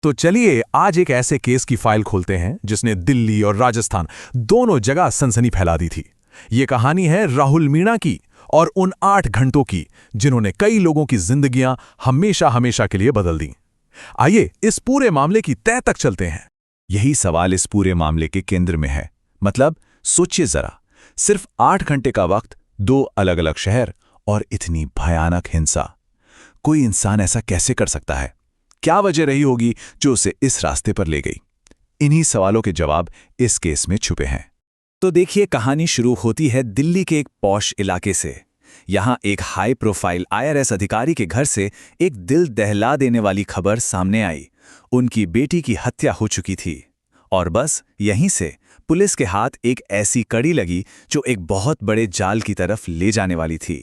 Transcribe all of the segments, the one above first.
तो चलिए आज एक ऐसे केस की फाइल खोलते हैं जिसने दिल्ली और राजस्थान दोनों जगह सनसनी फैला दी थी। ये कहानी है राहुल मीणा की और उन 8 घंटों की जिन्होंने कई लोगों की जिंदगियां हमेशा हमेशा के लिए बदल दी। आइए इस पूरे मामले की तह तक चलते हैं। यही सवाल इस पूरे मामले के केंद्र में है। मतलब सोचिए जरा, सिर्फ 8 घंटे का वक्त, 2 अलग अलग शहर और इतनी भयानक हिंसा। कोई इंसान ऐसा कैसे कर सकता है? क्या वजह रही होगी जो उसे इस रास्ते पर ले गई? इन्हीं सवालों के जवाब इस केस में छुपे हैं। तो देखिए, कहानी शुरू होती है दिल्ली के एक पॉश इलाके से। यहां एक हाई प्रोफाइल IRS अधिकारी के घर से एक दिल दहला देने वाली खबर सामने आई। उनकी बेटी की हत्या हो चुकी थी और बस यहीं से पुलिस के हाथ एक ऐसी कड़ी लगी जो एक बहुत बड़े जाल की तरफ ले जाने वाली थी।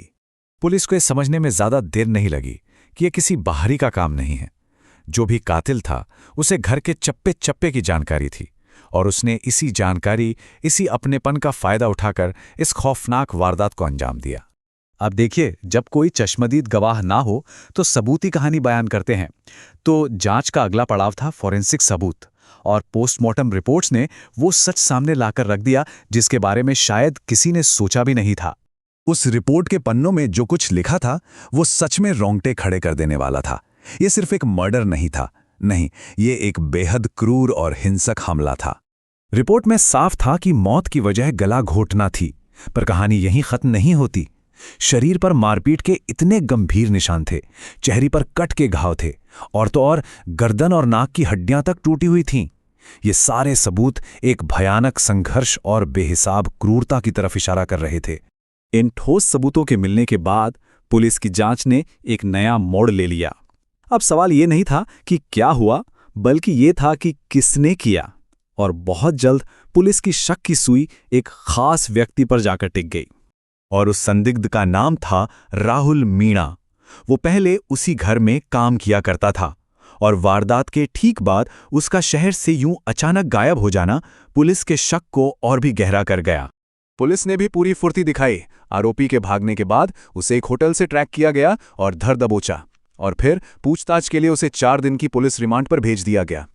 पुलिस को यह समझने में ज्यादा देर नहीं लगी कि यह किसी बाहरी का काम नहीं है। जो भी कातिल था उसे घर के चप्पे चप्पे की जानकारी थी और उसने इसी जानकारी, इसी अपनेपन का फायदा उठाकर इस खौफनाक वारदात को अंजाम दिया। अब देखिए, जब कोई चश्मदीद गवाह ना हो तो सबूती कहानी बयान करते हैं। तो जांच का अगला पड़ाव था फॉरेंसिक सबूत, और पोस्टमार्टम रिपोर्ट्स ने वो सच सामने लाकर रख दिया जिसके बारे में शायद किसी ने सोचा भी नहीं था। उस रिपोर्ट के पन्नों में जो कुछ लिखा था वो सच में रोंगटे खड़े कर देने वाला था। ये सिर्फ एक मर्डर नहीं था, नहीं, ये एक बेहद क्रूर और हिंसक हमला था। रिपोर्ट में साफ था कि मौत की वजह गला घोटना थी, पर कहानी यहीं खत्म नहीं होती। शरीर पर मारपीट के इतने गंभीर निशान थे, चेहरे पर कट के घाव थे, और तो और गर्दन और नाक की हड्डियां तक टूटी हुई थीं। ये सारे सबूत एक भयानक संघर्ष और बेहिसाब क्रूरता की तरफ इशारा कर रहे थे। इन ठोस सबूतों के मिलने के बाद पुलिस की जांच ने एक नया मोड़ ले लिया। अब सवाल ये नहीं था कि क्या हुआ, बल्कि ये था कि किसने किया। और बहुत जल्द पुलिस की शक की सुई एक खास व्यक्ति पर जाकर टिक गई, और उस संदिग्ध का नाम था राहुल मीणा। वो पहले उसी घर में काम किया करता था, और वारदात के ठीक बाद उसका शहर से यूं अचानक गायब हो जाना पुलिस के शक को और भी गहरा कर गया। पुलिस ने भी पूरी फुर्ती दिखाई। आरोपी के भागने के बाद उसे एक होटल से ट्रैक किया गया और धर दबोचा, और फिर पूछताछ के लिए उसे 4 दिन की पुलिस रिमांड पर भेज दिया गया।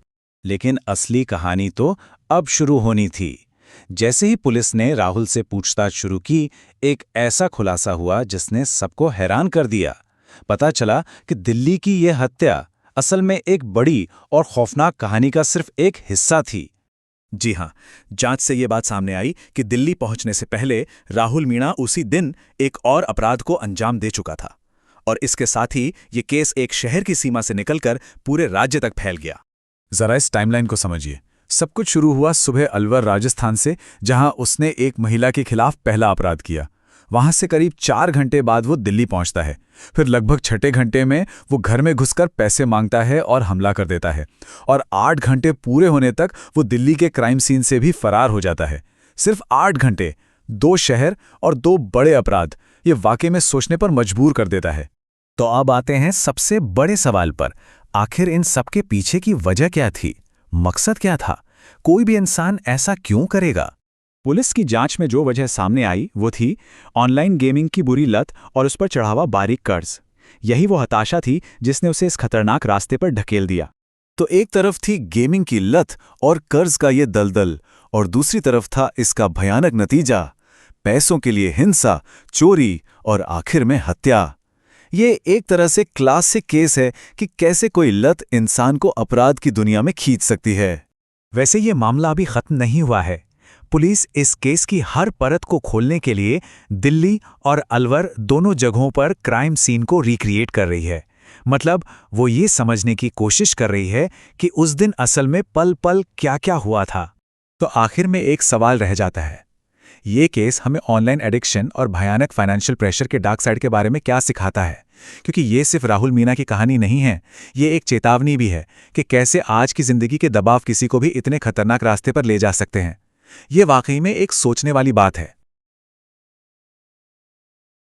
लेकिन असली कहानी तो अब शुरू होनी थी। जैसे ही पुलिस ने राहुल से पूछताछ शुरू की, एक ऐसा खुलासा हुआ जिसने सबको हैरान कर दिया। पता चला कि दिल्ली की यह हत्या असल में एक बड़ी और खौफनाक कहानी का सिर्फ एक हिस्सा थी। जी हां, जांच से यह बात सामने आई कि दिल्ली पहुंचने से पहले राहुल मीणा उसी दिन एक और अपराध को अंजाम दे चुका था, और इसके साथ ही ये केस एक शहर की सीमा से निकलकर पूरे राज्य तक फैल गया। जरा इस टाइमलाइन को समझिए। सब कुछ शुरू हुआ सुबह अलवर, राजस्थान से, जहां उसने एक महिला के खिलाफ पहला अपराध किया। वहां से करीब 4 घंटे बाद वो दिल्ली पहुंचता है। फिर लगभग 6ठे घंटे में वो घर में घुसकर पैसे मांगता है और हमला कर देता है, और 8 घंटे पूरे होने तक वो दिल्ली के क्राइम सीन से भी फरार हो जाता है। सिर्फ 8 घंटे, 2 शहर और 2 बड़े अपराध, ये वाकई में सोचने पर मजबूर कर देता है। तो अब आते हैं सबसे बड़े सवाल पर। आखिर इन सबके पीछे की वजह क्या थी? मकसद क्या था? कोई भी इंसान ऐसा क्यों करेगा? पुलिस की जांच में जो वजह सामने आई वो थी ऑनलाइन गेमिंग की बुरी लत और उस पर चढ़ा हुआ बारीक कर्ज। यही वो हताशा थी जिसने उसे इस खतरनाक रास्ते पर ढकेल दिया। तो एक तरफ थी गेमिंग की लत और कर्ज का ये दलदल, और दूसरी तरफ था इसका भयानक नतीजा, पैसों के लिए हिंसा, चोरी और आखिर में हत्या। ये एक तरह से क्लासिक केस है कि कैसे कोई लत इंसान को अपराध की दुनिया में खींच सकती है। वैसे ये मामला अभी खत्म नहीं हुआ है। पुलिस इस केस की हर परत को खोलने के लिए दिल्ली और अलवर दोनों जगहों पर क्राइम सीन को रिक्रिएट कर रही है। मतलब वो ये समझने की कोशिश कर रही है कि उस दिन असल में पल पल क्या क्या हुआ था। तो आखिर में एक सवाल रह जाता है, ये केस हमें ऑनलाइन एडिक्शन और भयानक फाइनेंशियल प्रेशर के डार्क साइड के बारे में क्या सिखाता है? क्योंकि ये सिर्फ राहुल मीणा की कहानी नहीं है, ये एक चेतावनी भी है कि कैसे आज की जिंदगी के दबाव किसी को भी इतने खतरनाक रास्ते पर ले जा सकते हैं। ये वाकई में एक सोचने वाली बात है।